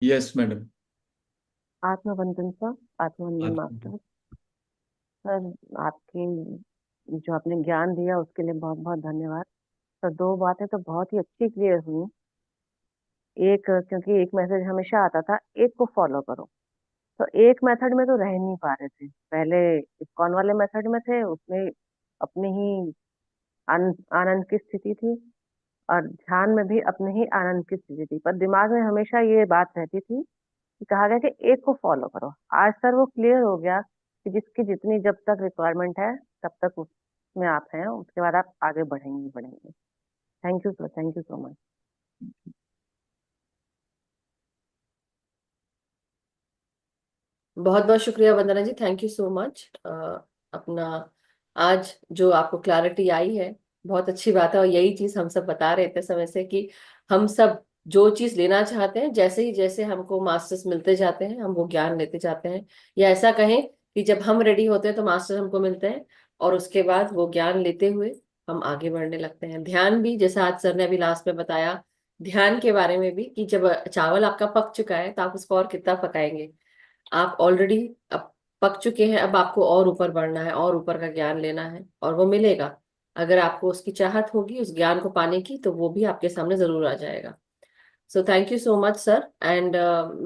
Yes madam. आत्मवंदन sir. आत्मवंदन आप। मास्टर। सर, आपके जो आपने ज्ञान दिया उसके लिए बहुत बहुत धन्यवाद। सर, दो बातें तो बहुत ही अच्छी क्लियर हुई। एक, क्योंकि एक मैसेज हमेशा आता था, एक को फॉलो करो। तो एक मेथड में तो रह नहीं पा रहे थे पहले। इस्कॉन वाले मेथड में थे, उसमें अपनी ही आनंद की स्थिति थी। और ध्यान में भी अपने ही आनंद की स्थिति थी, पर दिमाग में हमेशा ये बात रहती थी कि कहा गया कि एक को फॉलो करो। आज सर वो क्लियर हो गया कि जिसकी जितनी जब तक रिक्वायरमेंट है तब तक उसमें आप हैं, उसके बाद आप आगे बढ़ेंगे ही बढ़ेंगे। Thank you sir, thank you so much. बहुत बहुत शुक्रिया वंदना जी, थैंक यू सो मच। अपना आज जो आपको क्लैरिटी आई है, बहुत अच्छी बात है। और यही चीज हम सब बता रहे थे समय से कि हम सब जो चीज लेना चाहते हैं, जैसे ही जैसे हमको मास्टर्स मिलते जाते हैं, हम वो ज्ञान लेते जाते हैं। या ऐसा कहें कि जब हम रेडी होते हैं तो मास्टर्स हमको मिलते हैं, और उसके बाद वो ज्ञान लेते हुए हम आगे बढ़ने लगते हैं। ध्यान भी, जैसा आज सर ने अभी लास्ट में बताया ध्यान के बारे में भी, कि जब चावल आपका पक चुका है तो आप उसको और कितना पकाएंगे। आप ऑलरेडी अब पक चुके हैं, अब आपको और ऊपर बढ़ना है और ऊपर का ज्ञान लेना है, और वो मिलेगा। अगर आपको उसकी चाहत होगी उस ज्ञान को पाने की, तो वो भी आपके सामने जरूर आ जाएगा। So thank you so much sir. And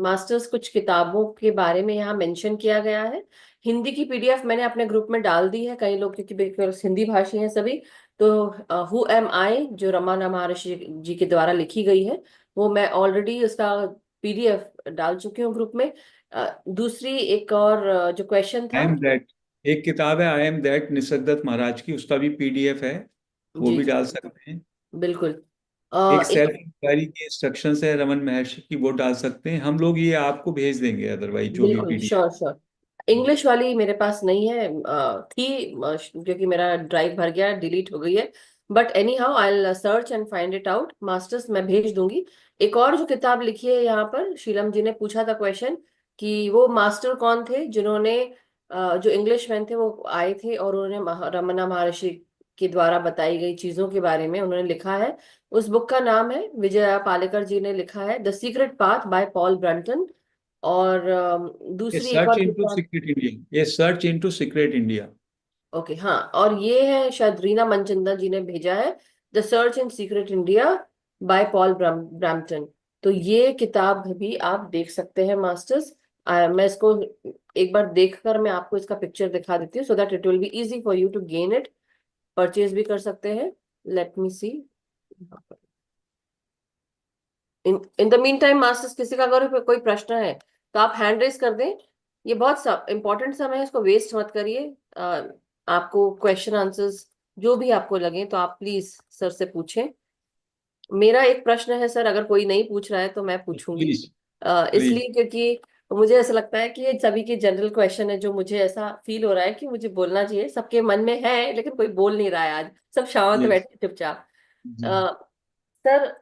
masters, कुछ किताबों के बारे में यहाँ मेंशन किया गया है। हिंदी की पीडीएफ मैंने अपने ग्रुप में डाल दी है। कई लोग, क्योंकि बिकॉज़ हिंदी भाषी हैं सभी, तो हु एम आई जो रमाना महर्षि जी के द्वारा लिखी गई है, वो मैं ऑलरेडी उसका पीडीएफ डाल चुकी हूँ ग्रुप में। दूसरी एक और जो क्वेश्चन आई था। एम दैट, एक किताब है आई एम दैट निसर्गदत्त महाराज की, उसका भी पीडीएफ है, वो जी भी जी, डाल सकते हैं। बिल्कुल। एक एक, सेल्फ इंक्वायरी की इंस्ट्रक्शंस है रमन महर्षि की, वो डाल सकते हैं हम लोग, ये आपको भेज देंगे अदरवाइज जो भी बिल्कुल पीडीएफ। Sure sure. इंग्लिश वाली मेरे पास नहीं है, थी, क्योंकि मेरा ड्राइव भर गया, डिलीट हो गई है। But any how I will search and find it out. Masters मैं भेज दूंगी। एक और जो किताब लिखी है यहाँ पर, शीलम जी ने पूछा था क्वेश्चन कि वो मास्टर कौन थे जिन्होंने, जो इंग्लिश मैन थे वो आए थे और उन्होंने रमना महर्षि के द्वारा बताई गई चीजों के बारे में उन्होंने लिखा है। उस बुक का नाम है, विजया पालेकर जी ने लिखा है, the secret path by Paul Brunton. और ये दूसरी एक सर्च और इनटू किताब। सीक्रेट इंडिया, ये search into secret India. Okay हाँ, और ये है शायद रीना मनचंदा जी ने भेजा है, the search in secret India by Paul Brampton. तो ये किताब भी आप देख सकते हैं मास्टर्स। मैं इसको एक बार देखकर मैं आपको इसका पिक्चर दिखा देती हूँ, so that it will be easy for you to gain it. Purchase भी कर सकते हैं। Let me see. In in the meantime masters, किसी का अगर कोई प्रश्न है तो आप हैंड रेज कर दें। ये बहुत इंपॉर्टेंट समय है, इसको वेस्ट मत करिए। आपको क्वेश्चन आंसर्स जो भी आपको लगे तो आप प्लीज सर से पूछें। मेरा एक प्रश्न है सर, अगर कोई नहीं पूछ रहा है तो मैं पूछूंगी। प्लीज। प्लीज। इसलिए क्योंकि मुझे ऐसा लगता है कि ये सभी के जनरल क्वेश्चन है, जो मुझे ऐसा फील हो रहा है कि मुझे बोलना चाहिए, सबके मन में है लेकिन कोई बोल नहीं रहा है आज, सब शांत यस। बैठे चुपचाप। जी। सर,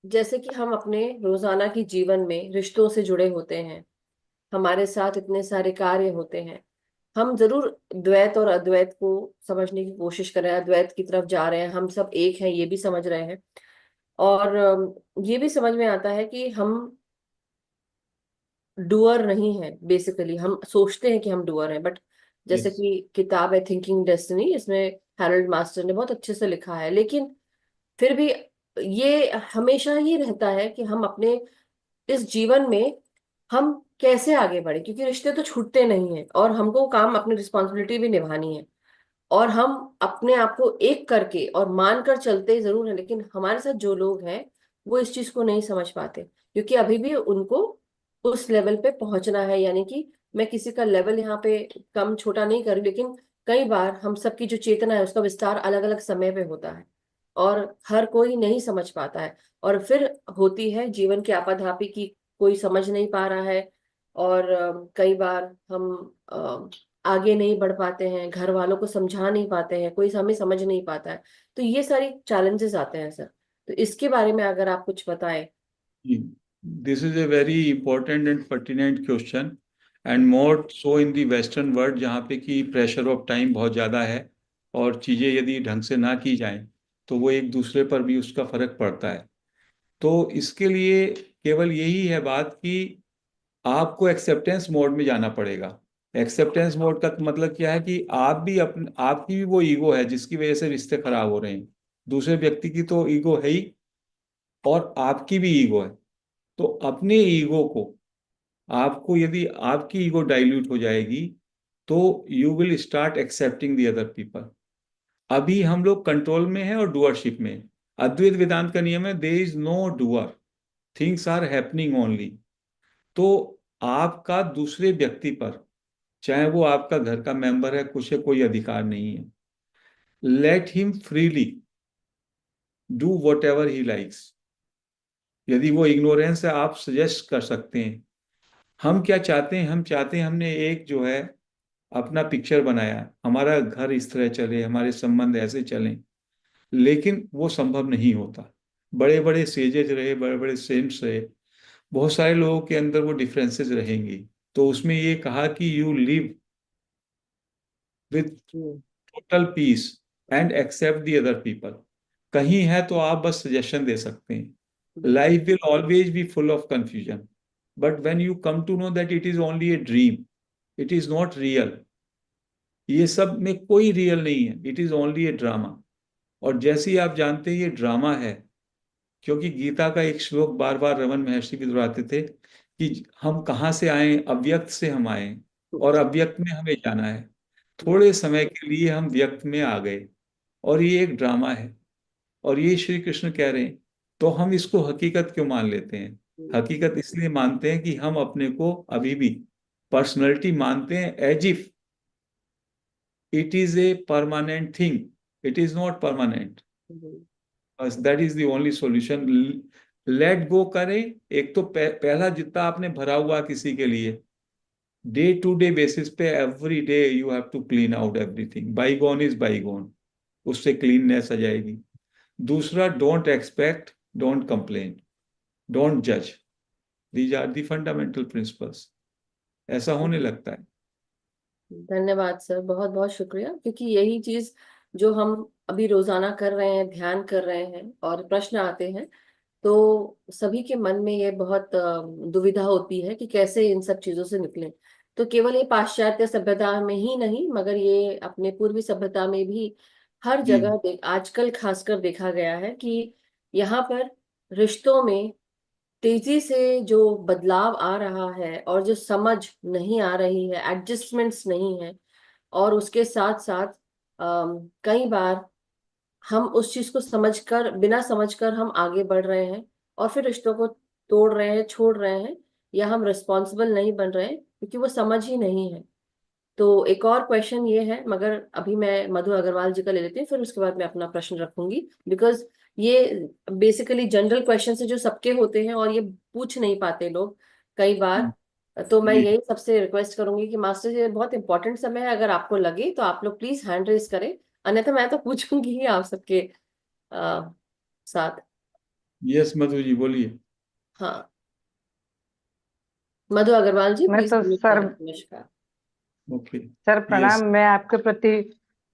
जैसे कि हम अपने रोजाना की जीवन में रिश्तों से जुड़े होते हैं, हमारे साथ इतने सारे कार्य होते हैं, हम जरूर द्वैत और अद्वैत को समझने की कोशिश कर रहे हैं, अद्वैत की तरफ जा रहे हैं, हम सब एक हैं ये भी समझ रहे हैं। और ये भी समझ में आता है कि हम डूअर नहीं है। बेसिकली हम सोचते हैं कि हम डूअर हैं, बट जैसे यस। कि किताब है थिंकिंग डेस्टिनी, इसमें हैरोल्ड मास्टर ने बहुत अच्छे से लिखा है। लेकिन फिर भी ये हमेशा ही रहता है कि हम अपने इस जीवन में हम कैसे आगे बढ़े, क्योंकि रिश्ते तो छूटते नहीं हैं और हमको काम, अपनी रिस्पॉन्सिबिलिटी भी निभानी है। और हम अपने आप को एक करके और मान कर चलते जरूर हैं, लेकिन हमारे साथ जो लोग हैं वो इस चीज को नहीं समझ पाते, क्योंकि अभी भी उनको उस लेवल पे पहुंचना है। यानी कि मैं किसी का लेवल यहाँ पे कम छोटा नहीं कर रही, लेकिन कई बार हम सबकी जो चेतना है उसका विस्तार अलग अलग समय पे होता है, और हर कोई नहीं समझ पाता है। और फिर होती है जीवन की आपाधापी की, कोई समझ नहीं पा रहा है। और कई बार हम आगे नहीं बढ़ पाते हैं, घर वालों को समझा नहीं पाते हैं, कोई हमें समझ नहीं पाता है। तो ये सारी चैलेंजेस आते हैं सर। तो इसके बारे में अगर आप कुछ बताएं। This is a very important and pertinent question, and more so in the western world, जहाँ पे कि प्रेशर ऑफ टाइम बहुत ज़्यादा है, और चीज़ें यदि ढंग से ना की जाएं तो वो एक दूसरे पर भी उसका फर्क पड़ता है। तो इसके लिए केवल यही है बात कि आपको एक्सेप्टेंस मोड में जाना पड़ेगा। एक्सेप्टेंस मोड का मतलब क्या है कि आपकी भी वो ईगो है जिसकी वजह से रिश्ते खराब हो रहे हैं। दूसरे व्यक्ति की तो ईगो है ही, और आपकी भी ईगो है। तो अपने ईगो को, आपको यदि आपकी ईगो डाइल्यूट हो जाएगी तो you will start accepting the other people. अभी हम लोग कंट्रोल में हैं और डुअरशिप में हैं। अद्वैत वेदांत का नियम है, there is no doer, things are happening only. तो आपका दूसरे व्यक्ति पर, चाहे वो आपका घर का मेंबर है, कुछ है, कोई अधिकार नहीं है। Let him freely do what ever he likes. यदि वो इग्नोरेंस है, आप सजेस्ट कर सकते हैं। हम क्या चाहते हैं? हम चाहते हैं हमने एक जो है अपना पिक्चर बनाया, हमारा घर इस तरह चले, हमारे संबंध ऐसे चलें, लेकिन वो संभव नहीं होता। बड़े बड़े सेजेस रहे, बड़े बड़े सेंट्स रहे, बहुत सारे लोगों के अंदर वो डिफरेंसेस रहेंगी। तो उसमें ये कहा कि you live with hmm, total peace and accept the other people. कहीं है तो आप बस सजेशन दे सकते हैं। Life will always be full of confusion, but when you come to know that it is only a dream, it is not real, ये सब में कोई रियल नहीं है, it is only a drama. और जैसे ही आप जानते हैं ये ड्रामा है, क्योंकि गीता का एक श्लोक बार बार रमन महर्षि भी दोहराते थे कि हम कहाँ से आए, अव्यक्त से हम आए, और अव्यक्त में हमें जाना है। थोड़े समय के लिए हम व्यक्त में आ गए, और ये एक ड्रामा है, और ये श्री कृष्ण कह रहे हैं। तो हम इसको हकीकत क्यों मान लेते हैं? हकीकत इसलिए मानते हैं कि हम अपने को अभी भी पर्सनैलिटी मानते हैं, as if it is a permanent thing. It is not permanent. That is the only solution. Let go करें। एक तो पहला जितना आपने भरा हुआ किसी के लिए, डे टू डे बेसिस पे every day you have to clean out everything. Bygone is bygone, उससे क्लीननेस आ जाएगी। दूसरा, don't expect, don't complain, don't जज। These are the fundamental principles. ऐसा होने लगता है। धन्यवाद सर, बहुत बहुत शुक्रिया। क्योंकि यही चीज जो हम अभी रोजाना कर रहे हैं, ध्यान कर रहे हैं और प्रश्न आते हैं, तो सभी के मन में ये बहुत दुविधा होती है कि कैसे इन सब चीजों से निकलें। तो केवल ये पाश्चात्य सभ्यता में ही नहीं, मगर ये अपने पूर्वी सभ्यता में भी हर जी। जगह आजकल खासकर देखा गया है कि यहाँ पर रिश्तों में तेजी से जो बदलाव आ रहा है और जो समझ नहीं आ रही है, एडजस्टमेंट्स नहीं है, और उसके साथ साथ कई बार हम उस चीज को समझकर, बिना समझकर हम आगे बढ़ रहे हैं और फिर रिश्तों को तोड़ रहे हैं, छोड़ रहे हैं, या हम रिस्पॉन्सिबल नहीं बन रहे हैं क्योंकि वो समझ ही नहीं है। तो एक और क्वेश्चन ये है, मगर अभी मैं मधु अग्रवाल जी का ले लेती हूँ, फिर उसके बाद मैं अपना प्रश्न रखूंगी। बिकॉज ये बेसिकली जनरल क्वेश्चन है जो सबके होते हैं और ये पूछ नहीं पाते लोग कई बार। तो मैं जी। यही सबसे रिक्वेस्ट करूंगी कि मास्टर जी, ये बहुत इंपॉर्टेंट समय है, अगर आपको लगे तो आप लोग प्लीज हैंड रेज करें, अन्यथा मैं तो पूछूंगी ही आप सबके अ, साथ। यस मधु जी, बोलिए। हाँ, मधु अग्रवाल जी मैं प्लीज तो म्यूट सर करें। नमस्कार। ओके। सर प्रणाम। यस। मैं आपके प्रति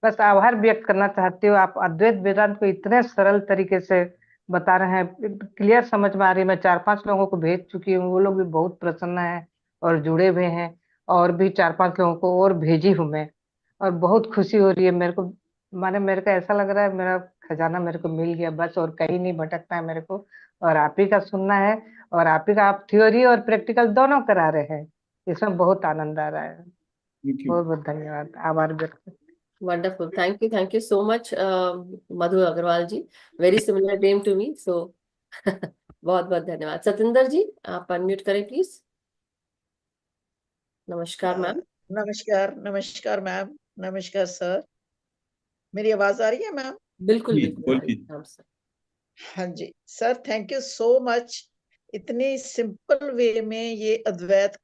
बस आभार व्यक्त करना चाहती हूँ। आप अद्वैत वेदांत को इतने सरल तरीके से बता रहे हैं, क्लियर समझ में आ रही है। मैं 4-5 लोगों को भेज चुकी हूँ, वो लोग भी बहुत प्रसन्न हैं और जुड़े हुए हैं। और भी 4-5 लोगों को और भेजी हूँ मैं, और बहुत खुशी हो रही है मेरे को। माने मेरे को ऐसा लग रहा है मेरा खजाना मेरे को मिल गया बस, और कहीं नहीं भटकना है मेरे को। और आप ही का सुनना है, और आप ही का, आप थ्योरी और प्रैक्टिकल दोनों करा रहे हैं। इसमें बहुत आनंद आ रहा है। Thank you. बहुत बहुत धन्यवाद, आभार व्यक्त। Wonderful, thank you so much Madhu Agarwal ji. Very similar name to me, so बहुत बहुत धन्यवाद। सतिंदर जी, आप अनम्यूट करें प्लीज। नमस्कार अ, मैम। नमस्कार, नमस्कार मैम, नमस्कार सर। मेरी आवाज आ रही है मैम? बिल्कुल जी बिल्कुल आ रही बोलिए। है हम सर। हाँ जी sir, thank you so much. इतनी सिंपल वे में ये अद्वैत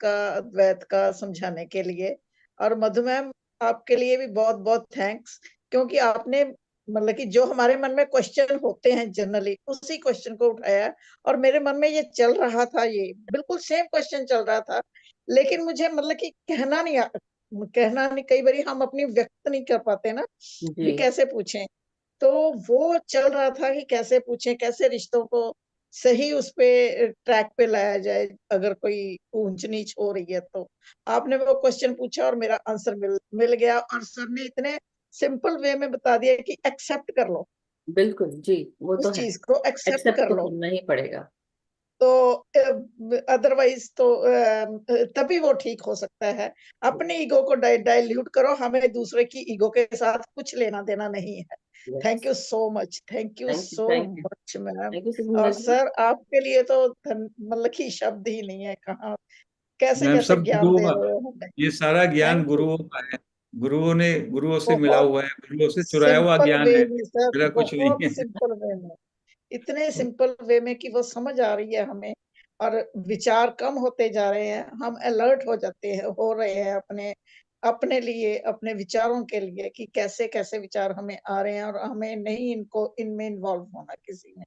का समझाने के लिए। और मधु मैम, आपके लिए भी बहुत बहुत थैंक्स, क्योंकि आपने मतलब कि जो हमारे मन में क्वेश्चन होते हैं जनरली, उसी क्वेश्चन को उठाया। और मेरे मन में ये चल रहा था, ये बिल्कुल सेम क्वेश्चन चल रहा था, लेकिन मुझे मतलब कि कहना नहीं, कई बार हम अपनी व्यक्त नहीं कर पाते ना, जी। भी कैसे पूछें। तो वो चल रहा था कि कैसे पूछें, कैसे रिश्तों को सही उस पे ट्रैक पे लाया जाए, अगर कोई ऊंच नीच हो रही है तो। आपने वो क्वेश्चन पूछा और मेरा आंसर मिल गया, और सर ने इतने सिंपल वे में बता दिया कि एक्सेप्ट कर लो, बिल्कुल जी, वो तो उस है, चीज को एक्सेप्ट एक्सेप्ट कर तो लो। करना ही पड़ेगा। तो अदरवाइज तो तभी वो ठीक हो सकता है। अपने ईगो को डाइल्यूट करो, हमें दूसरे की ईगो के साथ कुछ लेना देना नहीं है। Thank yes, you so much, thank you thank you, so thank you, much ma'am. Thank you और सुखविंदर जी। सर आपके लिए तो मतलब कि शब्द ही नहीं है, कहाँ कैसे मैम कैसे सब ज्ञान गुरुओं दे का, रहे हो हमें। ये सारा ज्ञान थैंक यू। गुरुओं का है। गुरुओं से मिला बहुत हुआ है, गुरुओं से चुराया हुआ सिंपल ज्ञान वे है, में सर, मेरा कुछ नहीं बहुत है। सिंपल वे में, इतने सिंपल वे में कि वो समझ आ रही है हमें। और विचार कम होते जा रहे हैं, हम अलर्ट हो जाते हैं, हो रहे हैं अपने अपने लिए, अपने विचारों के लिए, कि कैसे कैसे विचार हमें आ रहे हैं, और हमें नहीं इनको इनमें इन्वॉल्व होना किसी में।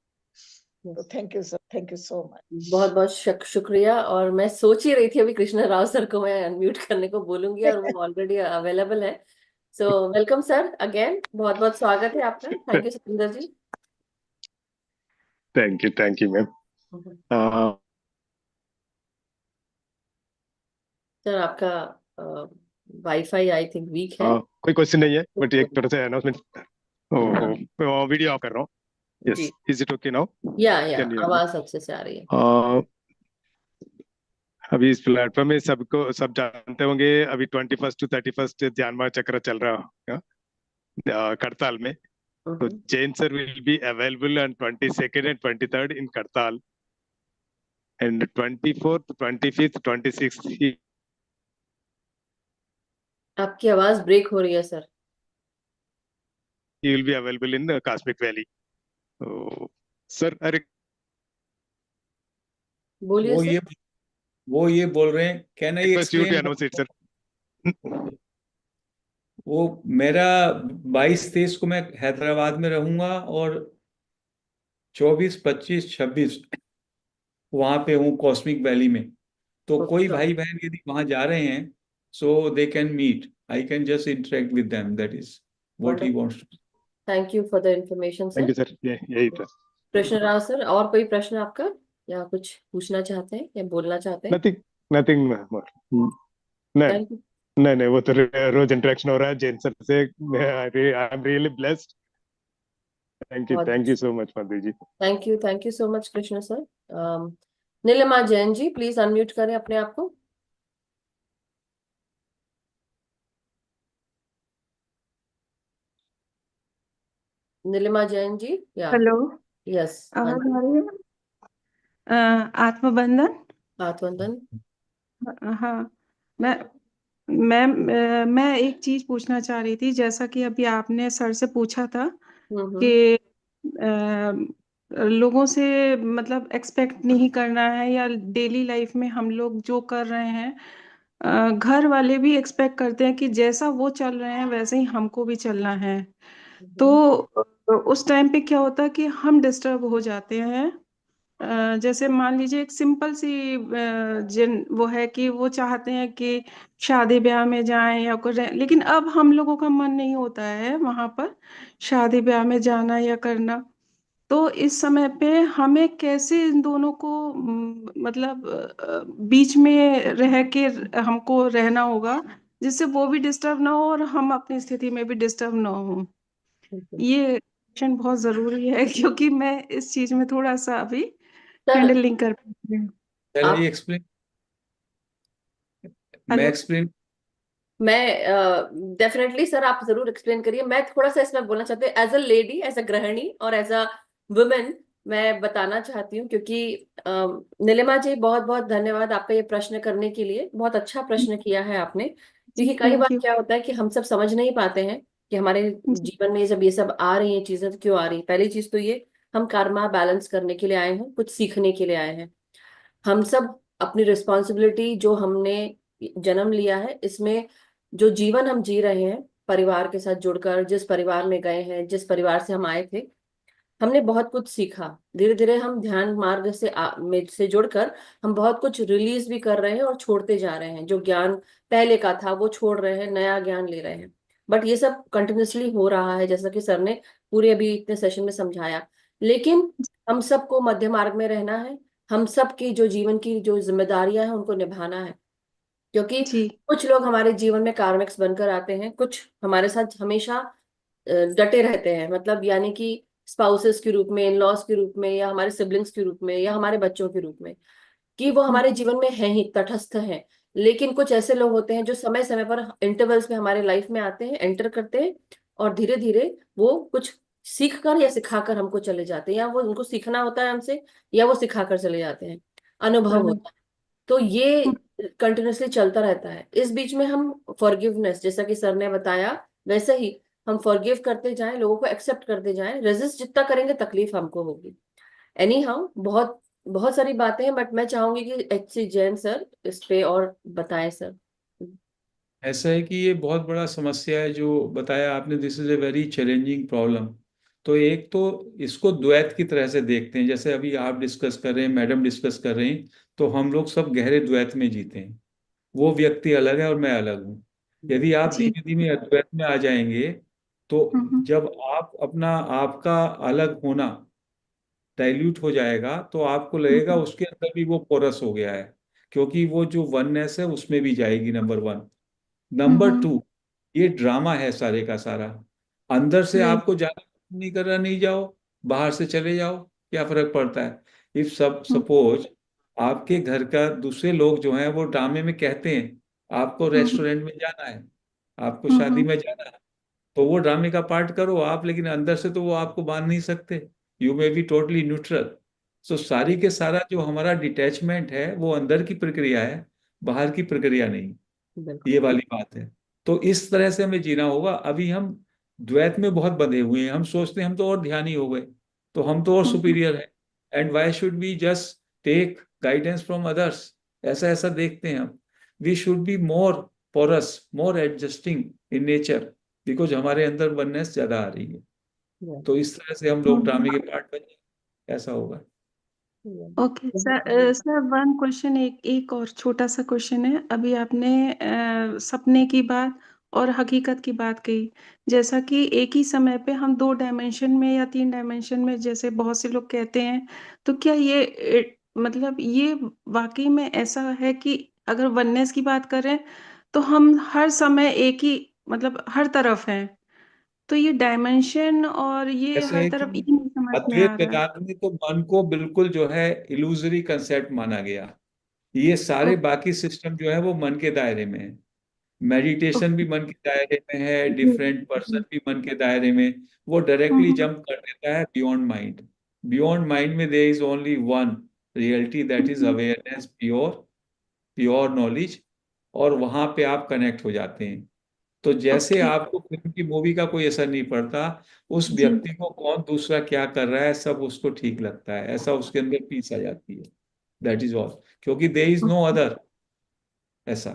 तो thank you sir, thank you सो बहुत मच। बहुत शुक्रिया। और मैं सोच ही रही थी अभी कृष्णा राव सर को मैं अनम्यूट करने को बोलूंगी, और वो ऑलरेडी अवेलेबल है। सो वेलकम सर अगेन, बहुत बहुत स्वागत है आपका। Thank you Sukhwinder ji. Thank you ma'am. Sir आपका वाईफाई आई थिंक वीक है। कोई क्वेश्चन नहीं है, बट एक थोड़ा सा अनाउंसमेंट। वीडियो ऑफ कर रहा हूँ। जी, yes, is it okay now? या कैन यू आवाज अच्छे से आ रही है। अभी इस प्लेटफॉर्म में सब जानते होंगे, अभी 21 to 31 ध्यान चक्र चल रहा है करताल में। तो Jain sir will be available on 22nd and 23rd इन करताल, and 24th, 25th, 26th आपकी आवाज ब्रेक हो रही है sir. he will be available in the Cosmic Valley. So, sir, अरे बोलिए वो सर। ये वो ये बोल रहे हैं, can I request you to explain. announce it, sir. वो मेरा 22-23 को मैं हैदराबाद में रहूंगा, और 24-25-26 वहां पे हूँ कॉस्मिक वैली में। तो कोई भाई बहन यदि वहां जा रहे हैं, so they can meet, I can just interact with them, that is what he wants to. Thank you for the information Thank sir. you, sir. यही था। कृष्ण राव सर, और कोई प्रश्न आपका, या कुछ पूछना चाहते हैं या बोलना चाहते हैं? Nothing more. नहीं, थैंक यू, नहीं, वो तो रोज इंटरेक्शन हो रहा है जैन सर से। I am really blessed. Thank you so much Madhavi ji. Thank you so much Krishna sir. Nilima Jain ji, please unmute करें अपने आप को। नीलिमा जैन जी, या हेलो, यस, हाँ आवाज जी, आ रही है? आत्मबंधन। हाथ वंदन। हाँ, मैं मैं एक चीज पूछना चाह रही थी, जैसा कि अभी आपने सर से पूछा था हम्म। कि लोगों से मतलब एक्सपेक्ट नहीं करना है, या डेली लाइफ में हम लोग जो कर रहे हैं, घर वाले भी एक्सपेक्ट करते हैं कि जैसा वो चल रहे हैं वैसे ही हमको भी चलना है। तो उस टाइम पे क्या होता है कि हम डिस्टर्ब हो जाते हैं। जैसे मान लीजिए एक सिंपल सी जिन वो है कि वो चाहते हैं कि शादी ब्याह में जाएं या कुछ, लेकिन अब हम लोगों का मन नहीं होता है वहां पर शादी ब्याह में जाना या करना। तो इस समय पे हमें कैसे इन दोनों को मतलब बीच में रह के हमको रहना होगा, जिससे वो भी डिस्टर्ब ना हो और हम अपनी स्थिति में भी डिस्टर्ब ना हो। ये क्वेश्चन बहुत जरूरी है क्योंकि मैं इस चीज में थोड़ा सा अभी सर हैंडल नहीं कर पाती हूँ। Shall I आप, explain? मैं हेलो। एक्सप्लेन। मैं डेफिनेटली सर, आप जरूर एक्सप्लेन करिए। मैं थोड़ा सा इसमें बोलना चाहती हूँ, as a lady, as a गृहिणी और एज अ वुमेन मैं बताना चाहती हूँ, क्योंकि नीलिमा जी बहुत बहुत धन्यवाद आपका ये प्रश्न करने के लिए। बहुत अच्छा प्रश्न किया है आपने, जी, क्योंकि कई थैंक बार यू। क्या होता है कि हम सब समझ नहीं पाते हैं कि हमारे जी, जीवन में जब ये सब आ रही हैं चीजें तो क्यों आ रही हैं। पहली चीज तो ये, हम कर्मा बैलेंस करने के लिए आए हैं, कुछ सीखने के लिए आए हैं। हम सब अपनी रिस्पॉन्सिबिलिटी जो हमने जन्म लिया है, इसमें जो जीवन हम जी रहे हैं परिवार के साथ जुड़कर, जिस परिवार में गए हैं, जिस परिवार से हम आए थे, हमने बहुत कुछ सीखा। धीरे धीरे हम ध्यान मार्ग में से जुड़कर हम बहुत कुछ रिलीज भी कर रहे हैं और छोड़ते जा रहे हैं। जो ज्ञान पहले का था वो छोड़ रहे हैं, नया ज्ञान ले रहे हैं। बट ये सब कंटिन्यूसली हो रहा है, जैसा कि सर ने पूरे अभी इतने सेशन में समझाया। लेकिन हम सबको मध्य मार्ग में रहना है, हम सब की जो जीवन की जो जिम्मेदारियां हैं उनको निभाना है, क्योंकि जी। कुछ लोग हमारे जीवन में कार्मिक्स बनकर आते हैं, कुछ हमारे साथ हमेशा डटे रहते हैं, मतलब यानी कि स्पाउसेस के रूप में, इन लॉज के रूप में, या हमारे सिबलिंग्स के रूप में, या हमारे बच्चों के रूप में, कि वो हमारे जीवन में हैं ही, तटस्थ हैं। लेकिन कुछ ऐसे लोग होते हैं जो समय समय पर इंटरवल्स में हमारे लाइफ में आते हैं, एंटर करते हैं, और धीरे धीरे वो कुछ सीख कर या सिखाकर हमको चले जाते हैं, या वो उनको सीखना होता है हमसे, या वो सिखाकर चले जाते हैं, अनुभव होता है। तो ये कंटिन्यूअसली चलता रहता है। इस बीच में हम फॉरगिवनेस, जैसा कि सर ने बताया, वैसे ही हम फॉरगिव करते जाएं, लोगों को एक्सेप्ट करते जाएं। रेजिस्ट जितना करेंगे तकलीफ हमको होगी। एनी हाउ, बहुत बहुत सारी बातें हैं, बट मैं चाहूंगी कि HC जैन सर इस पे और बताएं सर। ऐसा है कि ये बहुत बड़ा समस्या है जो बताया आपने, this is a very challenging problem. तो एक तो इसको द्वैत की तरह से देखते हैं, जैसे अभी आप डिस्कस कर रहे हैं, मैडम डिस्कस कर रहे हैं, तो हम लोग सब गहरे द्वैत में जीते हैं। वो व्यक्ति अलग है और मैं अलग हूँ। यदि आप जी। धीमे धीमे अद्वैत में आ जाएंगे, तो जब आप अपना आपका अलग होना डाइल्यूट हो जाएगा, तो आपको लगेगा उसके अंदर भी वो पोरस हो गया है, क्योंकि वो जो वननेस है उसमें भी जाएगी, नंबर वन। नंबर टू, ये ड्रामा है सारे का सारा। अंदर से जी। आपको जाना नहीं करना, नहीं जाओ, बाहर से चले जाओ, क्या फर्क पड़ता है। इफ सब सपोज आपके घर का दूसरे लोग जो हैं वो ड्रामे में कहते हैं आपको रेस्टोरेंट में जाना है, आपको शादी में जाना है, तो वो ड्रामे का पार्ट करो आप, लेकिन अंदर से तो वो आपको बांध नहीं सकते। You may be totally neutral. So सारी के सारा जो हमारा डिटैचमेंट है वो अंदर की प्रक्रिया है, बाहर की प्रक्रिया नहीं। बिल्कुल। ये वाली बात है। तो इस तरह से हमें जीना होगा। अभी हम द्वैत में बहुत बंधे हुए हैं, हम सोचते हैं हम तो और ध्यानी हो गए, तो हम तो और सुपीरियर है, and why should we just take guidance from others. ऐसा ऐसा देखते हैं हम। We should be more porous, more adjusting in nature, because हमारे अंदर वननेस ज्यादा आ रही है। तो इस तरह से हम लोग ड्रामे के पार्ट बन जाए, ऐसा होगा। Okay sir. Sir one question, एक एक और छोटा सा क्वेश्चन है। अभी आपने सपने की बात और हकीकत की बात कही, जैसा कि एक ही समय पे हम 2 डायमेंशन में या 3 डायमेंशन में, जैसे बहुत से लोग कहते हैं, तो क्या ये मतलब ये वाकई में ऐसा है कि अगर वननेस की बात करें तो हम हर समय एक ही, मतलब हर तरफ हैं, तो ये डायमेंशन और ये ऐसे हर है तरफ, कि ये नहीं समझ में अद्वैत आ रहा है। वेदांत में तो मन को बिल्कुल जो है इल्यूजरी कंसेप्ट माना गया। ये सारे ओके। बाकी सिस्टम जो है वो मन के दायरे में है। मेडिटेशन भी मन के दायरे में है, डिफरेंट पर्सन भी मन के दायरे में। वो डायरेक्टली जंप कर देता है बियॉन्ड माइंड। बियॉन्ड माइंड में there is only one reality, that is awareness, pure pure knowledge. और वहां पे आप कनेक्ट हो जाते हैं। तो जैसे ओके। आपको फिल्म की मूवी का कोई असर नहीं पड़ता, उस जी। व्यक्ति को कौन दूसरा क्या कर रहा है सब उसको ठीक लगता है, ऐसा उसके अंदर पीस आ जाती है। दैट इज ऑल, क्योंकि देयर इज नो अदर, ऐसा।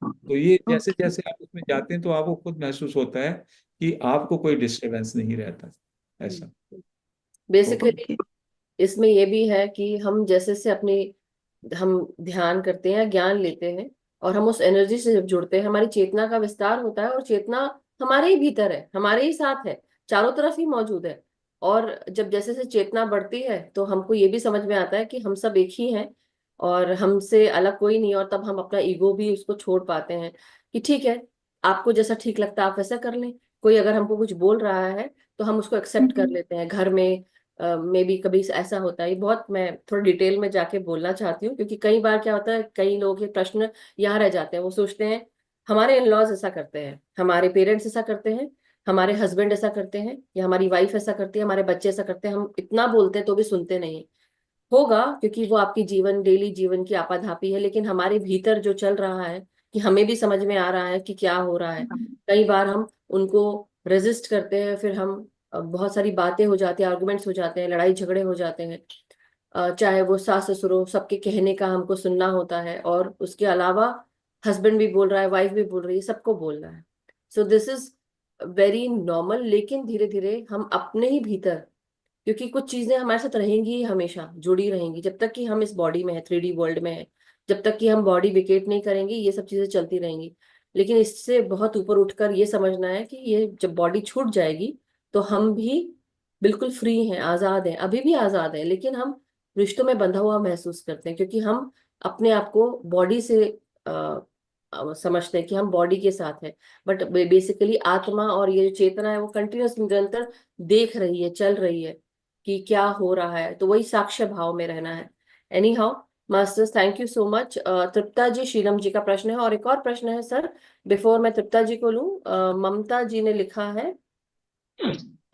तो ये जैसे ओके। जैसे आप उसमें जाते हैं तो आपको खुद महसूस होता है कि आपको कोई डिस्टरबेंस नहीं रहता, ऐसा होगा। Basically okay. इसमें ये भी है कि हम जैसे से अपनी हम ध्यान करते हैं, ज्ञान लेते हैं, और हम उस एनर्जी से जब जुड़ते हैं, हमारी चेतना का विस्तार होता है, और चेतना हमारे ही भीतर है, हमारे ही साथ है, चारों तरफ ही मौजूद है। और जब जैसे से चेतना बढ़ती है तो हमको ये भी समझ में आता है कि हम सब एक ही हैं, और हमसे अलग कोई नहीं है। और तब हम अपना ईगो भी उसको छोड़ पाते हैं कि ठीक है, आपको जैसा ठीक लगता है आप वैसा कर लें। कोई अगर हमको कुछ बोल रहा है तो हम उसको एक्सेप्ट कर लेते हैं। घर में मे बी कभी ऐसा होता है, बहुत मैं थोड़ा डिटेल में जाके बोलना चाहती हूँ, क्योंकि कई बार क्या होता है, कई लोगों के प्रश्न यहाँ रह जाते हैं। वो सोचते हैं हमारे इन लॉज ऐसा करते हैं, हमारे पेरेंट्स ऐसा करते हैं, हमारे हस्बैंड ऐसा करते हैं, या हमारी वाइफ ऐसा करती है, हमारे बच्चे ऐसा करते हैं, हम इतना बोलते हैं तो भी सुनते नहीं। होगा, क्योंकि वो आपकी जीवन, डेली जीवन की आपाधापी है। लेकिन हमारे भीतर जो चल रहा है, कि हमें भी समझ में आ रहा है कि क्या हो रहा है। कई बार हम उनको रेजिस्ट करते हैं, फिर हम बहुत सारी बातें हो जाती हैं, आर्गुमेंट्स हो जाते हैं, लड़ाई झगड़े हो जाते हैं। चाहे वो सास ससुर हो, सबके कहने का हमको सुनना होता है, और उसके अलावा हस्बैंड भी बोल रहा है, वाइफ भी बोल रही है, सबको बोलना है। So this is very normal. लेकिन धीरे धीरे हम अपने ही भीतर, क्योंकि कुछ चीजें हमारे साथ रहेंगी ही, हमेशा जुड़ी रहेंगी, जब तक कि हम इस बॉडी में है, 3D वर्ल्ड में है, जब तक कि हम बॉडी वेकेट नहीं करेंगे, ये सब चीजें चलती रहेंगी। लेकिन इससे बहुत ऊपर उठकर ये समझना है कि ये जब बॉडी छूट जाएगी तो हम भी बिल्कुल फ्री हैं, आजाद हैं, अभी भी आजाद हैं, लेकिन हम रिश्तों में बंधा हुआ महसूस करते हैं, क्योंकि हम अपने आप को बॉडी से समझते हैं कि हम बॉडी के साथ हैं, बट बेसिकली आत्मा और ये जो चेतना है वो कंटिन्यूस निरंतर देख रही है, चल रही है कि क्या हो रहा है, तो वही साक्ष्य भाव में रहना है। Anyhow masters, thank you so much. Tripta ji, Sheelam ji का प्रश्न है, और एक और प्रश्न है सर, बिफोर मैं तृप्ता जी को लूं। ममता जी ने लिखा है,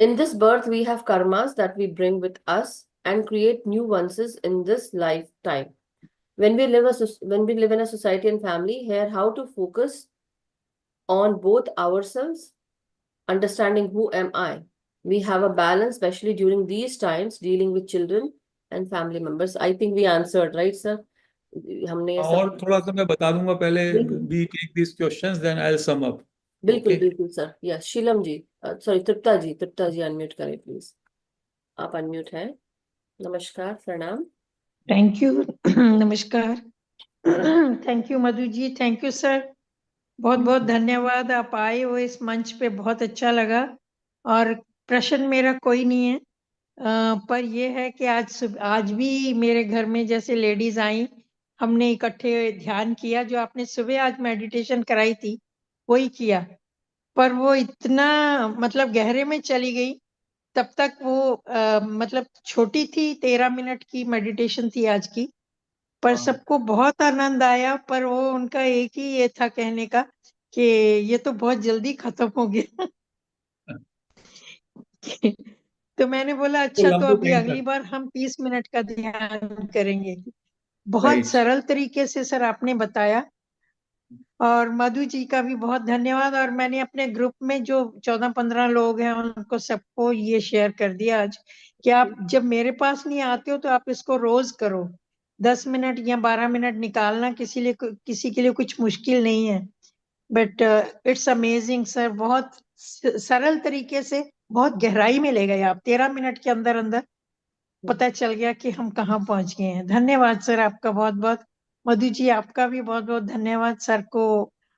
in this birth we have karmas that we bring with us and create new ones in this lifetime. When we when we live in a society and family, here how to focus on both ourselves, understanding who am I. We have a balance, especially during these times, dealing with children and family members. I think we answered, right, sir? हमने ये सब और थोड़ा सा मैं बता दूंगा पहले, बिल्कुल we take these questions then I'll sum up. बिल्कुल Okay. बिल्कुल sir. Yes, Sheelam ji, sorry Tripta ji, Tripta ji unmute करें प्लीज, आप अनम्यूट हैं। नमस्कार, प्रणाम। Thank you. नमस्कार। Thank you Madhu ji, thank you sir, बहुत बहुत धन्यवाद। आप आए हो इस मंच पे, बहुत अच्छा लगा। और प्रश्न मेरा कोई नहीं है, पर यह है कि आज भी मेरे घर में जैसे लेडीज आई, हमने इकट्ठे ध्यान किया, जो आपने सुबह आज मेडिटेशन कराई थी वही किया, पर वो इतना मतलब गहरे में चली गई। तब तक वो मतलब छोटी थी, 13 मिनट की मेडिटेशन थी आज की, पर हाँ। सबको बहुत आनंद आया। पर वो उनका एक ही ये था कहने का कि ये तो बहुत जल्दी खत्म हो गया। तो मैंने बोला तो अच्छा, तो लंबे अभी टाइम अगली तक। बार हम 30 मिनट का ध्यान करेंगे। बहुत राइट। सरल तरीके से सर आपने बताया, और मधु जी का भी बहुत धन्यवाद। और मैंने अपने ग्रुप में जो 14-15 लोग हैं उनको सबको ये शेयर कर दिया आज कि आप जब मेरे पास नहीं आते हो तो आप इसको रोज करो, 10 मिनट या 12 मिनट निकालना किसी के लिए कुछ मुश्किल नहीं है। बट इट्स अमेजिंग सर, बहुत सरल तरीके से बहुत गहराई में ले गए आप, 13 मिनट के अंदर अंदर पता चल गया कि हम कहाँ पहुंच गए हैं। धन्यवाद सर आपका बहुत बहुत। मधु जी आपका भी बहुत बहुत धन्यवाद सर को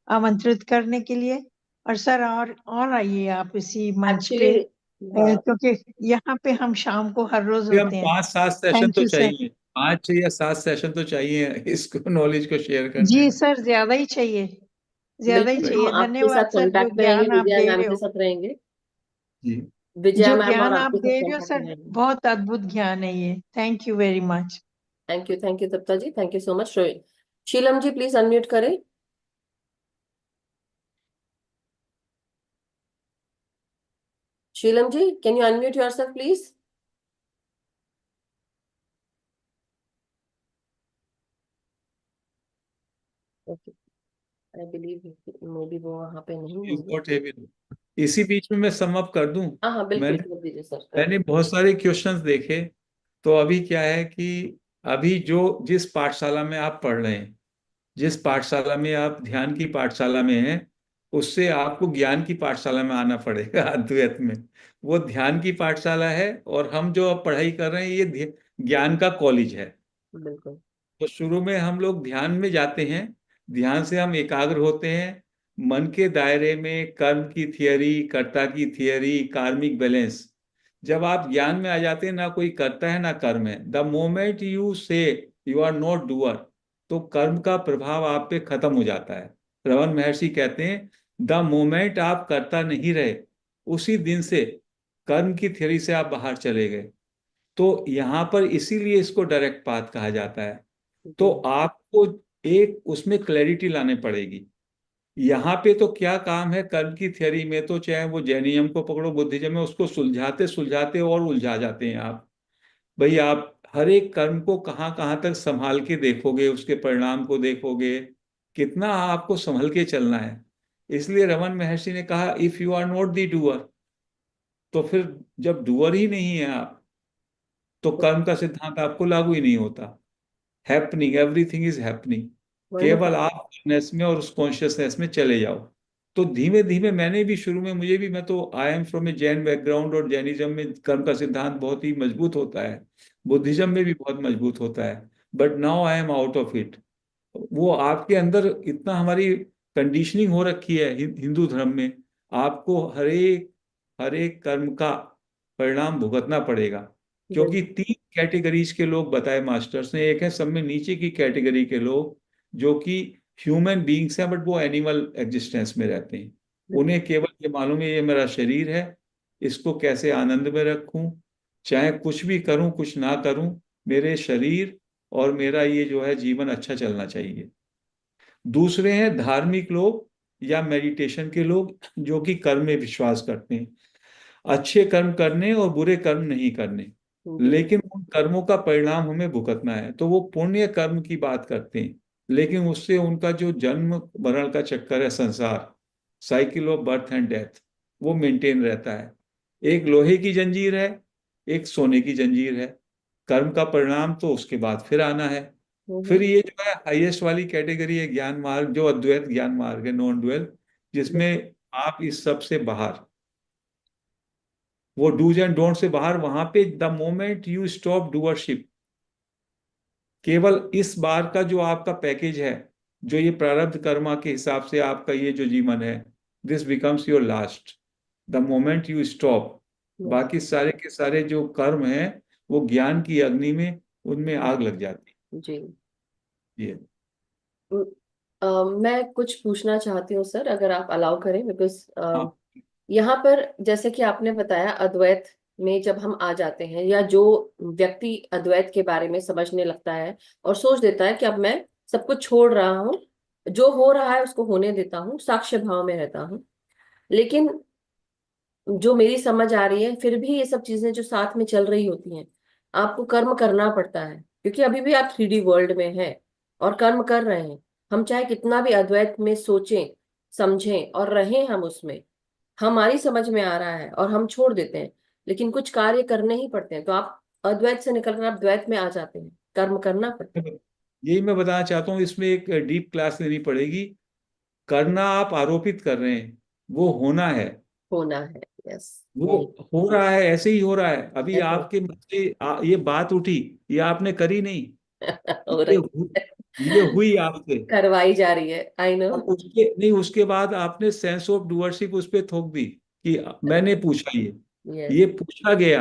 आमंत्रित करने के लिए। और सर और आइए आप इसी मंच पे, एक्चुअली क्योंकि यहाँ पे हम शाम को हर रोज हम होते हैं। 5-7 सेशन थैंक तो यू सर। चाहिए, 5 या 7 सेशन तो चाहिए इसको, नॉलेज को शेयर करने जी में। सर, ज्यादा ही चाहिए, ज्यादा ही बिल्कुल हम चाहिए। आपके साथ धन्यवाद सर, जो कांटेक्ट में रहेंगे, ज्ञान आप विजया दे मैम रहे के हो, साथ रहेंगे, जी। विजया जो मैम और ज्ञान आप आपके साथ दे रहे हो कांटेक्ट में सर, रहेंगे। बहुत अद्भुत ज्ञान है ये। Thank you very much. Thank you Tripta ji, thank you so much. Sheelam ji please unmute करें। Sheelam ji, can you unmute yourself please? Okay, I believe may be वो वहां पे नहीं Is होंगे। not able. इसी बीच में मैं सम अप कर दूं। हाँ हाँ बिल्कुल मैंने कर दीजिए सर, कर मैंने दीजिए। बहुत सारे क्वेश्चंस देखे। तो अभी क्या है कि अभी जो जिस पाठशाला में आप पढ़ रहे हैं, जिस पाठशाला में आप ध्यान की पाठशाला में हैं, उससे आपको ज्ञान की पाठशाला में आना पड़ेगा। अद्वैत में वो ध्यान की पाठशाला है, और हम जो अब पढ़ाई कर रहे हैं ये ज्ञान का कॉलेज है। बिल्कुल तो शुरू में हम लोग ध्यान में जाते हैं, ध्यान से हम एकाग्र होते हैं, मन के दायरे में कर्म की थियरी, कर्ता की थियरी, कार्मिक बैलेंस। जब आप ज्ञान में आ जाते हैं, ना कोई कर्ता है ना कर्म है। द मोमेंट यू से यू आर नॉट डूअर, तो कर्म का प्रभाव आप पे खत्म हो जाता है। रमन महर्षि कहते हैं, द मोमेंट आप कर्ता नहीं रहे, उसी दिन से कर्म की थियरी से आप बाहर चले गए। तो यहाँ पर इसीलिए इसको डायरेक्ट पाथ कहा जाता है। तो जी आपको एक उसमें क्लैरिटी लाने पड़ेगी। यहाँ पे तो क्या काम है, कर्म की थियरी में तो चाहे वो जैनिज्म को पकड़ो, बुद्धिज्म में, उसको सुलझाते सुलझाते और उलझा जाते हैं आप। भाई आप हर एक कर्म को कहाँ कहाँ तक संभाल के देखोगे, उसके परिणाम को देखोगे, कितना आपको संभल के चलना है। इसलिए रमन महर्षि ने कहा, if you are not the doer, तो फिर जब डूअर ही नहीं है आप, तो कर्म का सिद्धांत आपको लागू ही नहीं होता। Happening, everything is happening. केवल वंडरफुल। आप अवेयरनेस में और उस कॉन्शियसनेस में चले जाओ। तो धीमे धीमे मैंने भी शुरू में, मुझे भी, मैं तो I am from A Jain background, और जैनिज्म में कर्म का सिद्धांत बहुत ही मजबूत होता है, बुद्धिज्म में भी बहुत मजबूत होता है। But now I am out of it. वो आपके अंदर इतना, हमारी कंडीशनिंग हो रखी है हिंदू धर्म में, आपको हर एक कर्म का परिणाम भुगतना पड़ेगा। क्योंकि 3 कैटेगरीज के लोग बताए मास्टर्स ने। एक है सब में नीचे की कैटेगरी के लोग जो कि ह्यूमन बीइंग्स हैं, बट वो एनिमल एग्जिस्टेंस में रहते हैं। उन्हें केवल ये मालूम है ये मेरा शरीर है, इसको कैसे आनंद में रखूं, चाहे कुछ भी करूं कुछ ना करूं, मेरे शरीर और मेरा ये जो है जीवन अच्छा चलना चाहिए। दूसरे हैं धार्मिक लोग या मेडिटेशन के लोग जो कि कर्म में विश्वास करते हैं, अच्छे कर्म करने और बुरे कर्म नहीं करने, लेकिन उन कर्मों का परिणाम हमें भुगतना है। तो वो पुण्य कर्म की बात करते हैं, लेकिन उससे उनका जो जन्म मरण का चक्कर है, संसार cycle of birth and death, वो मेंटेन रहता है। एक लोहे की जंजीर है, एक सोने की जंजीर है। कर्म का परिणाम तो उसके बाद फिर आना है। फिर ये जो है हाईएस्ट वाली कैटेगरी है ज्ञान मार्ग, जो अद्वैत ज्ञान मार्ग है, नॉन ड्वेल, जिसमें आप इस सब से बाहर, वो डूज एंड डोंट से बाहर, वहां पे the moment you stop doership, केवल इस बार का जो आपका पैकेज है, जो ये प्रारब्ध कर्मा के हिसाब से आपका ये जो जीवन है, this becomes your last the moment you stop. बाकी सारे के सारे जो कर्म हैं वो ज्ञान की अग्नि में, उनमें आग लग जाती जी। है। ये मैं कुछ पूछना चाहती हूँ सर, अगर आप अलाउ करें, बिकॉज हाँ, यहाँ पर जैसे कि आपने बताया अद्वैत में जब हम आ जाते हैं, या जो व्यक्ति अद्वैत के बारे में समझने लगता है और सोच देता है कि अब मैं सब कुछ छोड़ रहा हूँ, जो हो रहा है उसको होने देता हूँ, साक्ष्य भाव में रहता हूँ, लेकिन जो मेरी समझ आ रही है फिर भी ये सब चीजें जो साथ में चल रही होती हैं, आपको कर्म करना पड़ता है, क्योंकि अभी भी आप 3D वर्ल्ड में हैं और कर्म कर रहे हैं। हम चाहे कितना भी अद्वैत में सोचें समझें और रहें, हम उसमें हमारी समझ में आ रहा है और हम छोड़ देते हैं, लेकिन कुछ कार्य करने ही पड़ते हैं। तो आप अद्वैत से निकलकर आप द्वैत में आ जाते हैं, कर्म करना पड़ता है। यही मैं बताना चाहता हूँ, इसमें एक डीप क्लास लेनी पड़ेगी। करना आप आरोपित कर रहे हैं, वो होना है। होना है, यस। वो हो रहा है, ऐसे ही हो रहा है। अभी ऐसे आपके मुंह से ये बात उठी, ये आपने करी नहीं, हो ये रही हु, ये हुई आपसे। करवाई जा रही है, आई नो। और उसके नहीं, उसके बाद आपने सेंस ऑफ डूअरशिप उस पर थोप दी कि मैंने पूछा, यस। ये पूछा गया।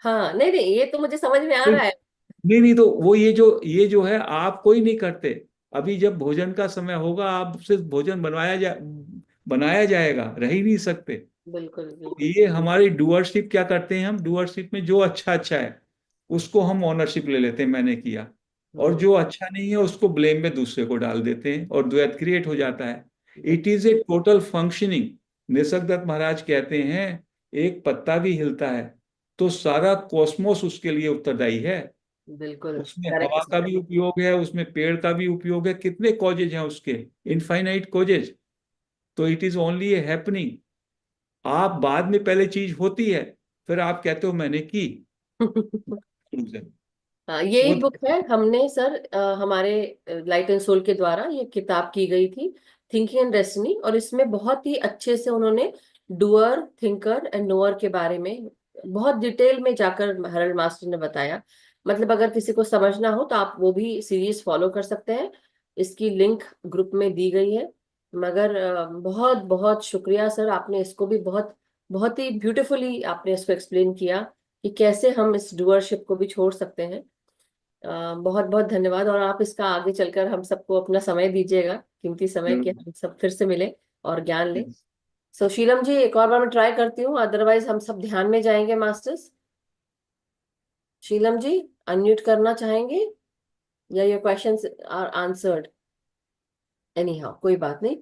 हाँ, नहीं नहीं, ये तो मुझे समझ में आ नहीं रहा है। नहीं नहीं, तो वो ये जो है आप कोई नहीं करते। अभी जब भोजन का समय होगा, आपसे भोजन बनाया जाएगा, रह ही नहीं सकते। बिल्कुल तो बिल्कुल। ये हमारी डूअरशिप क्या करते हैं, हम डूअरशिप में जो अच्छा अच्छा है उसको हम ओनरशिप ले लेते हैं, मैंने किया। और जो अच्छा नहीं है उसको ब्लेम में दूसरे को डाल देते हैं और द्वैत क्रिएट हो जाता है। It is a total functioning. Nisargadatta Maharaj कहते हैं एक पत्ता भी हिलता है तो सारा कॉस्मोस उसके लिए उत्तरदायी है। बिल्कुल उसमें हवा करेक्ट। का भी उपयोग है, उसमें पेड़ का भी उपयोग है, कितने कॉजेज हैं उसके, इनफाइनाइट कॉजेज। तो it is only A happening. आप बाद में पहले चीज होती है, फिर आप कहते हो मैंने की। हाँ, ये वो एक बुक है, हमने सर हमारे लाइट एंड सोल के द्वारा ये किताब की गई थी, थिंकिंग एंड डेस्टिनी, और इसमें बहुत ही अच्छे से उन्होंने डूअर, थिंकर एंड नोअर के बारे में बहुत डिटेल में जाकर हरल मास्टर ने बताया। मतलब अगर किसी को समझना हो तो आप वो भी सीरीज फॉलो कर सकते हैं, इसकी लिंक ग्रुप में दी गई है। मगर बहुत बहुत शुक्रिया सर, आपने इसको भी बहुत बहुत ही ब्यूटीफुली आपने इसको एक्सप्लेन किया कि कैसे हम इस डूअरशिप को भी छोड़ सकते हैं। बहुत बहुत धन्यवाद, और आप इसका आगे चलकर हम सबको अपना समय दीजिएगा, कीमती समय, कि हम सब फिर से मिले और ज्ञान लें। सो शीलम जी, एक और बार मैं ट्राई करती हूँ, अदरवाइज हम सब ध्यान में जाएंगे मास्टर्स। शीलम जी, अनम्यूट करना चाहेंगे, या your questions are answered? Anyhow, कोई बात नहीं।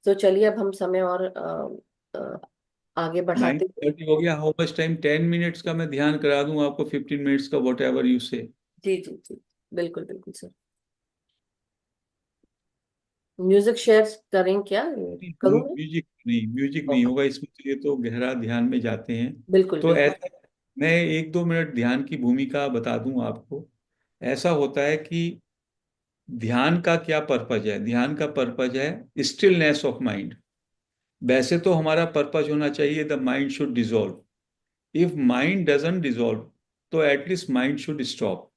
तो चलिए अब हम समय और आगे बढ़ाते हैं। 9:30 हो गया। How much time? 10 मिनट्स का मैं ध्यान करा दूं आपको, 15 मिनट्स का, वॉट एवर यू से। जी जी जी, बिल्कुल बिल्कुल सर। म्यूजिक शेयर करें क्या? करूँ मैं? म्यूजिक नहीं ओके, होगा इसमें, तो ये तो गहरा ध्यान में जाते हैं। बिल्कुल तो बिल्कुल। ऐसा, मैं 1-2 मिनट ध्यान की भूमिका बता दूं आपको। ऐसा होता है कि ध्यान का क्या पर्पज है? ध्यान का पर्पज है स्टिलनेस ऑफ माइंड। वैसे तो हमारा पर्पज होना चाहिए the mind should dissolve. If mind doesn't dissolve, तो एटलीस्ट माइंड शुड स्टॉप।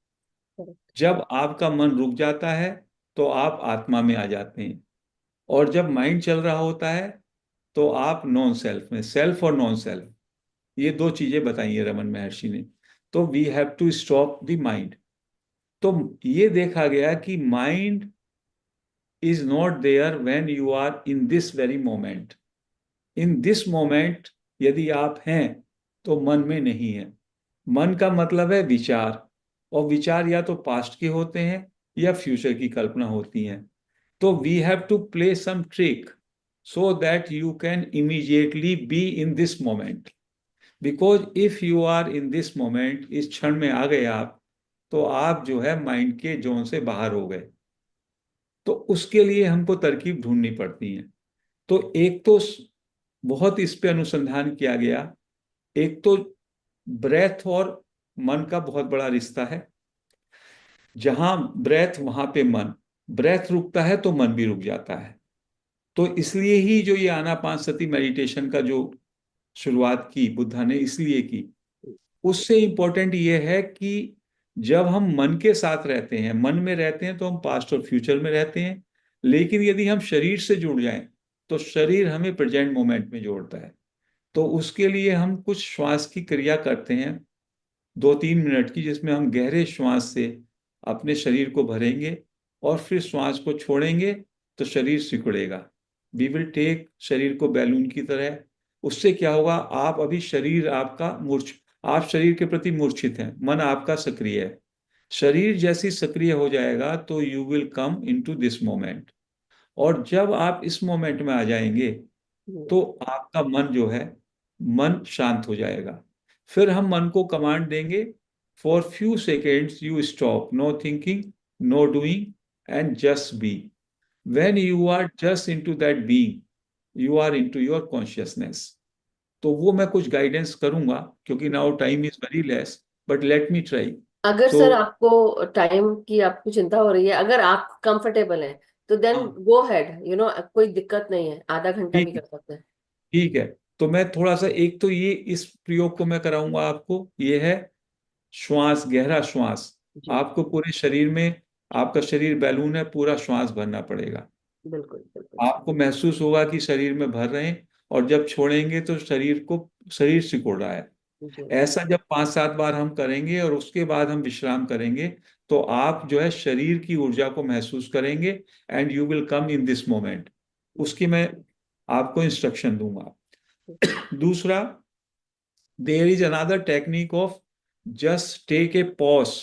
जब आपका मन रुक जाता है तो आप आत्मा में आ जाते हैं। और जब माइंड चल रहा होता है तो आप नॉन सेल्फ में, सेल्फ और नॉन सेल्फ, ये दो चीजें बताई है रमन महर्षि ने। तो we have to stop the mind. तो ये देखा गया कि mind is not there when you are in this very moment. In this moment यदि आप हैं तो मन में नहीं है। मन का मतलब है विचार, और विचार या तो पास्ट के होते हैं या फ्यूचर की कल्पना होती हैं। तो we have to play some trick so that you can immediately be in this moment. Because if you are in this moment, इस क्षण में आ गए आप, तो आप जो है माइंड के जोन से बाहर हो गए। तो उसके लिए हमको तरकीब ढूंढनी पड़ती है। तो एक तो बहुत इस पे अनुसंधान किया गया। एक तो ब्रेथ और मन का बहुत बड़ा रिश्ता है। जहां ब्रेथ वहां पे मन, ब्रेथ रुकता है तो मन भी रुक जाता है। तो इसलिए ही जो ये आनापानसति मेडिटेशन का जो शुरुआत की बुद्धा ने, इसलिए की। उससे इंपॉर्टेंट ये है कि जब हम मन के साथ रहते हैं, मन में रहते हैं, तो हम पास्ट और फ्यूचर में रहते हैं। लेकिन यदि हम शरीर से जुड़ जाएं तो शरीर हमें प्रेजेंट मोमेंट में जोड़ता है। तो उसके लिए हम कुछ श्वास की क्रिया करते हैं 2-3 मिनट की, जिसमें हम गहरे श्वास से अपने शरीर को भरेंगे और फिर श्वास को छोड़ेंगे तो शरीर सिकुड़ेगा। वी विल टेक शरीर को बैलून की तरह। उससे क्या होगा, आप अभी शरीर आपका आप शरीर के प्रति मूर्छित हैं, मन आपका सक्रिय है। शरीर जैसी सक्रिय हो जाएगा तो you will come into this moment. और जब आप इस मोमेंट में आ जाएंगे तो आपका मन जो है, मन शांत हो जाएगा। फिर हम मन को कमांड देंगे, for few seconds you stop, no thinking, no doing, and just be. When you are just into that being, you are into your consciousness. तो वो मैं कुछ गाइडेंस करूंगा, क्योंकि now time is very less, but let me try. अगर so sir आपको time की आपको चिंता हो रही है, अगर आप कंफर्टेबल हैं तो देन हाँ, गो हेड, कोई दिक्कत नहीं है, आधा घंटा भी ठीक कर सकते हैं। ठीक है। तो मैं थोड़ा सा, एक तो ये इस प्रयोग को मैं कराऊंगा आपको, ये है श्वास, गहरा श्वास। जी आपको पूरे शरीर में, आपका शरीर बैलून है, पूरा श्वास भरना पड़ेगा। बिल्कुल बिल्कुल सर। आपको महसूस होगा कि शरीर में भर रहे हैं, और जब छोड़ेंगे तो शरीर सिकुड़ रहा है। जी ऐसा जब 5-7 बार हम करेंगे और उसके बाद हम विश्राम करेंगे, तो आप जो है शरीर की ऊर्जा को महसूस करेंगे, and you will come in this moment. उसकी मैं आपको इंस्ट्रक्शन दूंगा। दूसरा, there is another technique of just take a pause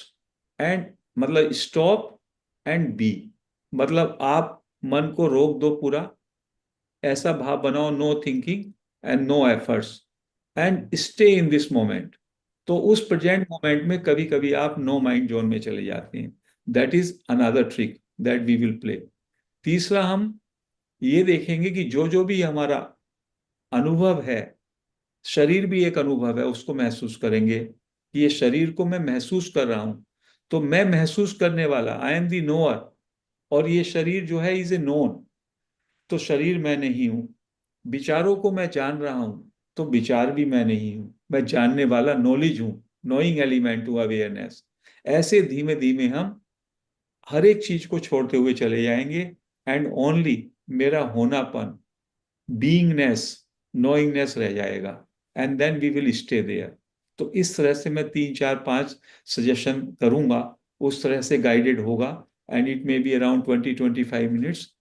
and, मतलब स्टॉप एंड बी। मतलब आप मन को रोक दो पूरा, ऐसा भाव बनाओ, no thinking and no efforts, and stay in this moment. तो उस प्रेजेंट मोमेंट में कभी कभी आप नो माइंड जोन में चले जाते हैं। That is another trick that we will play. तीसरा, हम ये देखेंगे कि जो जो भी हमारा अनुभव है, शरीर भी एक अनुभव है, उसको महसूस करेंगे कि ये शरीर को मैं महसूस कर रहा हूं। तो मैं महसूस करने वाला, आई एम दी नोअर, और ये शरीर जो है इज ए नोन। तो शरीर मैं नहीं हूं। विचारों को मैं जान रहा हूं, तो विचार भी मैं नहीं हूं। मैं जानने वाला नॉलेज हूं, नोइंग एलिमेंट टू अवेयरनेस। ऐसे धीमे धीमे हम हर एक चीज को छोड़ते हुए चले जाएंगे, एंड ओनली मेरा होनापन, बीइंगनेस, नोइंगनेस रह जाएगा, and then we will stay there. तो इस तरह से मैं 3-4-5 सजेशन करूंगा, उस तरह से गाइडेड होगा, and it may be around 20-25 minutes.